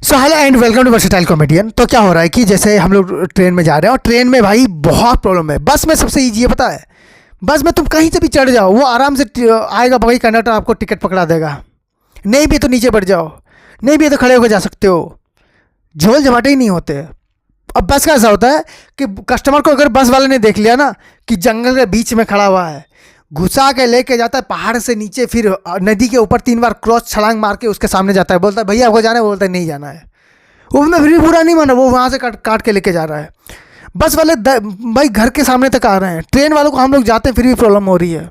So hello and welcome to versatile comedian. तो क्या हो रहा है कि जैसे हम लोग ट्रेन में जा रहे हैं और ट्रेन में भाई बहुत प्रॉब्लम है। बस में सबसे ईजी है पता है, बस में तुम कहीं से भी चढ़ जाओ वो आराम से आएगा भाई, कंडक्टर आपको टिकट पकड़ा देगा। नहीं भी तो नीचे बैठ जाओ, नहीं भी तो खड़े होकर जा सकते हो, झोल झमाटे ही नहीं होते। अब बस का ऐसा होता है कि कस्टमर को अगर बस वाले ने देख लिया ना कि जंगल के बीच में खड़ा हुआ है, घुसा के लेके जाता है पहाड़ से नीचे, फिर नदी के ऊपर 3 बार क्रॉस छलांग मार के उसके सामने जाता है, बोलता है भैया आपको जाना है, बोलता है नहीं जाना है। वो मैं फिर भी बुरा नहीं माना, वो वहाँ से काट के लेके जा रहा है। बस वाले भाई घर के सामने तक आ रहे हैं, ट्रेन वालों को हम लोग जाते हैं फिर भी प्रॉब्लम हो रही है।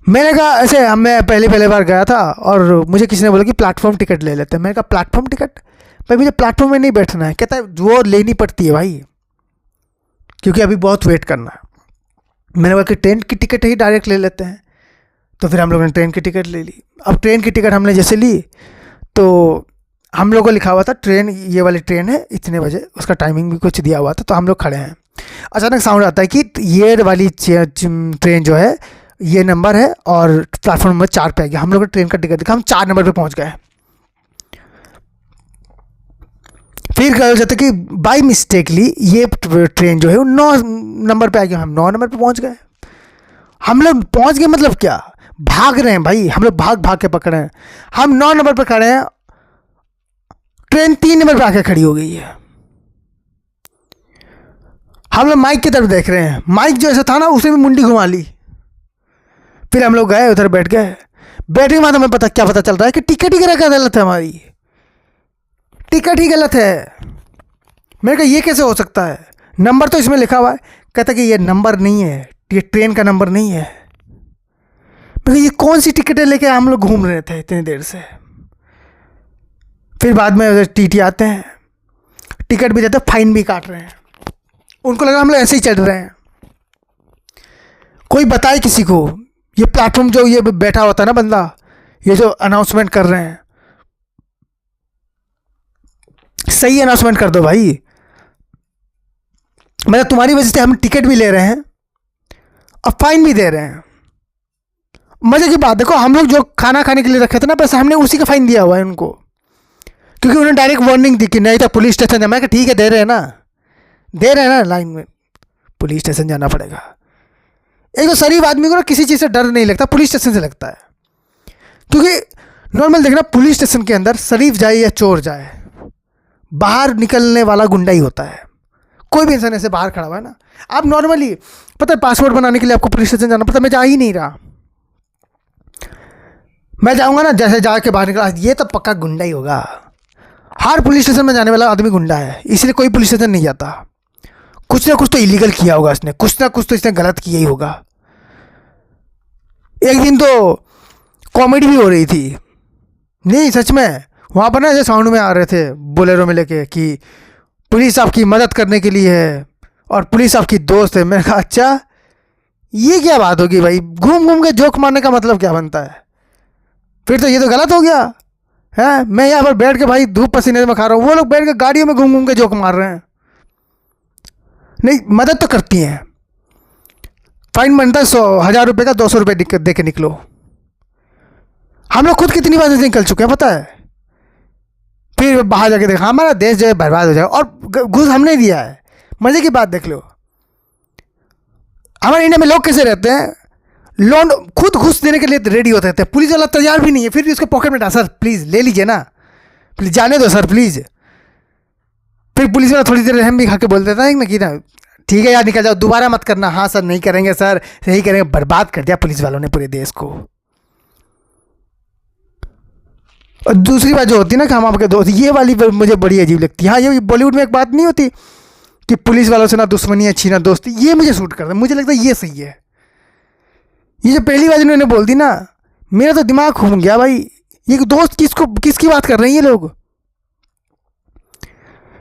मैंने कहा ऐसे, मैं पहले बार गया था और मुझे किसी ने बोला कि प्लेटफॉर्म टिकट ले लेते हैं। मैंने कहा प्लेटफॉर्म टिकट भाई, मुझे प्लेटफॉर्म में नहीं बैठना है। कहता है वो लेनी पड़ती है भाई, क्योंकि अभी बहुत वेट करना है। मैंने बोला कि ट्रेन की टिकट ही डायरेक्ट ले लेते हैं। तो फिर हम लोगों ने ट्रेन की टिकट ले ली। अब ट्रेन की टिकट हमने जैसे ली तो हम लोगों को लिखा हुआ था ट्रेन, ये वाली ट्रेन है इतने बजे, उसका टाइमिंग भी कुछ दिया हुआ था। तो हम लोग खड़े हैं, अचानक साउंड आता है कि ये वाली ट्रेन जो है ये नंबर है और प्लेटफॉर्म नंबर 4 पे आ गया। हम लोगों ने ट्रेन का टिकट दिखा, हम 4 नंबर पे पहुंच गए। फिर कहा जाता कि बाई मिस्टेकली ये ट्रेन जो है वो 9 नंबर पे आ गया। हम 9 नंबर पे पहुंच गए। हम लोग पहुंच गए मतलब क्या, भाग रहे हैं भाई, हम लोग भाग भाग के पकड़े हैं। हम 9 नंबर पर खड़े हैं, ट्रेन 3 नंबर पे आके खड़ी हो गई है। हम लोग माइक की तरफ देख रहे हैं, माइक जो ऐसा था ना उसने भी मुंडी घुमा ली। फिर हम लोग गए उधर बैठ गए। बैठने के बाद हमें क्या पता चल रहा है कि टिकट ही गलत है, हमारी टिकट ही गलत है। मैंने कहा ये कैसे हो सकता है, नंबर तो इसमें लिखा हुआ है। कहता कि ये नंबर नहीं है, ये ट्रेन का नंबर नहीं है। मैं ये कौन सी टिकटें लेके हम लोग घूम रहे थे इतनी देर से। फिर बाद में उधर टीटी आते हैं, टिकट भी देते, फाइन भी काट रहे हैं। उनको लगा हम लोग ऐसे ही चढ़ रहे हैं। कोई बताए किसी को, ये प्लेटफॉर्म जो ये बैठा होता है ना बंदा, ये जो अनाउंसमेंट कर रहे हैं, सही अनाउंसमेंट कर दो भाई। मतलब तुम्हारी वजह से हम टिकट भी ले रहे हैं और फाइन भी दे रहे हैं। मजे की बात देखो, हम लोग जो खाना खाने के लिए रखे थे ना पैसा, हमने उसी का फाइन दिया हुआ है उनको, क्योंकि उन्होंने डायरेक्ट वार्निंग दी कि नहीं तो पुलिस स्टेशन जाना। मैं कहा ठीक है दे रहे हैं ना, लाइन में पुलिस स्टेशन जाना पड़ेगा। एक तो शरीफ आदमी को ना किसी चीज़ से डर नहीं लगता, पुलिस स्टेशन से लगता है। क्योंकि नॉर्मल देखना, पुलिस स्टेशन के अंदर शरीफ जाए या चोर जाए, बाहर निकलने वाला गुंडा ही होता है। कोई भी इंसान ऐसे बाहर खड़ा हुआ है ना, आप नॉर्मली पता है पासपोर्ट बनाने के लिए आपको पुलिस स्टेशन जाना पड़ता है। मैं जा ही नहीं रहा, मैं जाऊंगा ना जैसे जाके बाहर निकला, ये तो पक्का गुंडा ही होगा। हर पुलिस स्टेशन में जाने वाला आदमी गुंडा है, इसलिए कोई पुलिस स्टेशन नहीं जाता। कुछ ना कुछ तो इलीगल किया होगा इसने, कुछ ना कुछ तो इसने गलत किया ही होगा। एक दिन तो कॉमेडी भी हो रही थी, नहीं सच में, वहाँ पर ना ऐसे साउंड में आ रहे थे बोलेरो में लेके कि पुलिस आपकी मदद करने के लिए है और पुलिस आपकी दोस्त है। मैंने कहा अच्छा ये क्या बात होगी भाई, घूम घूम के जोक मारने का मतलब क्या बनता है, फिर तो ये तो गलत हो गया है। मैं यहाँ पर बैठ के भाई धूप पसीने में खा रहा हूँ, वो लोग बैठ के गाड़ियों में घूम घूम के जोक मार रहे हैं। नहीं मदद तो करती हैं, फाइन बनता है 100,000 रुपये का, 200 रुपये दे के निकलो। हम लोग खुद कितनी बार से निकल चुके हैं पता है। फिर बाहर जाके देखा हमारा देश जो है बर्बाद हो जाएगा, और घूस हमने दिया है। मजे की बात देख लो, हमारे इंडिया में लोग कैसे रहते हैं, लोन खुद घूस देने के लिए रेडी होते रहते हैं। पुलिस वाला तैयार भी नहीं है, फिर भी उसके पॉकेट में डाल, सर प्लीज़ ले लीजिए ना, प्लीज़ जाने दो सर प्लीज़। फिर पुलिस वाला थोड़ी देर हम भी खा के बोल देता है ना कि ना ठीक है यार निकल जाओ, दोबारा मत करना। हाँ सर नहीं करेंगे सर, यही करेंगे। बर्बाद कर दिया पुलिस वालों ने पूरे देश को। और दूसरी बात जो होती है ना कि हम आपके दोस्त, ये वाली मुझे बड़ी अजीब लगती है। हाँ ये बॉलीवुड में एक बात नहीं होती कि पुलिस वालों से ना दुश्मनी अच्छी ना दोस्ती, ये मुझे सूट करता है। मुझे लगता है ये सही है। ये जो पहली बात इन्होंने बोल दी ना, मेरा तो दिमाग घूम गया भाई। ये दोस्त किसकी बात कर रहे हैं ये लोग।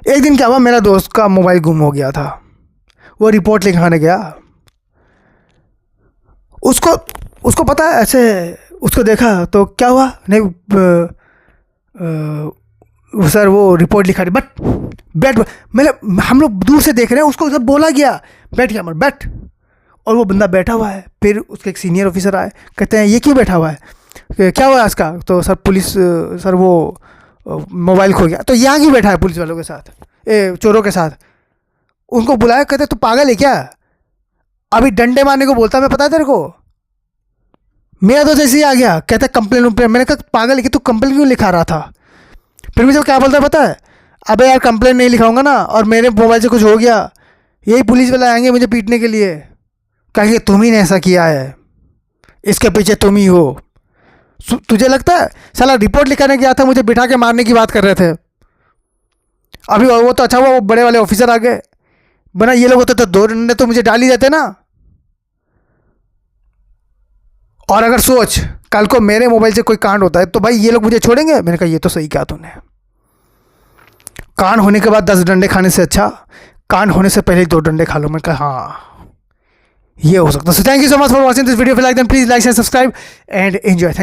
एक दिन क्या हुआ, मेरा दोस्त का मोबाइल गुम हो गया था, वो रिपोर्ट लिखाने गया। उसको पता है ऐसे, उसको देखा तो क्या हुआ, नहीं सर वो रिपोर्ट लिखा रही, बट बैठ, मतलब हम लोग दूर से देख रहे हैं, उसको सब बोला गया बैठ गया मत बैठ, और वो बंदा बैठा हुआ है। फिर उसके एक सीनियर ऑफिसर आए, कहते हैं ये क्यों बैठा हुआ है, क्या हुआ है इसका। तो सर पुलिस, सर वो मोबाइल खो गया, तो यहाँ क्यों बैठा है पुलिस वालों के साथ, चोरों के साथ? उनको बुलाया, कहते तू पागल है क्या, अभी डंडे मारने को बोलता, मैं पता है तेरे को। मेरा तो जैसे ही आ गया, कहता कंप्लेन उम्प्लेन, मैंने कहा पागल है कि तू कंप्लेन क्यों लिखा रहा था? फिर मुझे क्या बोलता है पता है, अबे यार कंप्लेन नहीं लिखाऊंगा ना और मेरे मोबाइल से कुछ हो गया, यही पुलिस वाले आएंगे मुझे पीटने के लिए, कहेंगे तुम ही ने ऐसा किया है, इसके पीछे तुम ही हो। तुझे लगता है साला रिपोर्ट लिखाने गया था, मुझे बिठा के मारने की बात कर रहे थे। अभी वो तो अच्छा हुआ वो बड़े वाले ऑफिसर आ गए, बना ये लोग होते तो 2 डंडे तो मुझे डाल ही देते ना। और अगर सोच कल को मेरे मोबाइल से कोई कांड होता है तो भाई ये लोग मुझे छोड़ेंगे? मैंने कहा ये तो सही कहा तूने, कांड होने के बाद 10 डंडे खाने से अच्छा कांड होने से पहले 2 डंडे खा लो। मैंने कहा हाँ ये हो सकता है। So thank you so much for watching this video. Like then please like and subscribe and enjoy.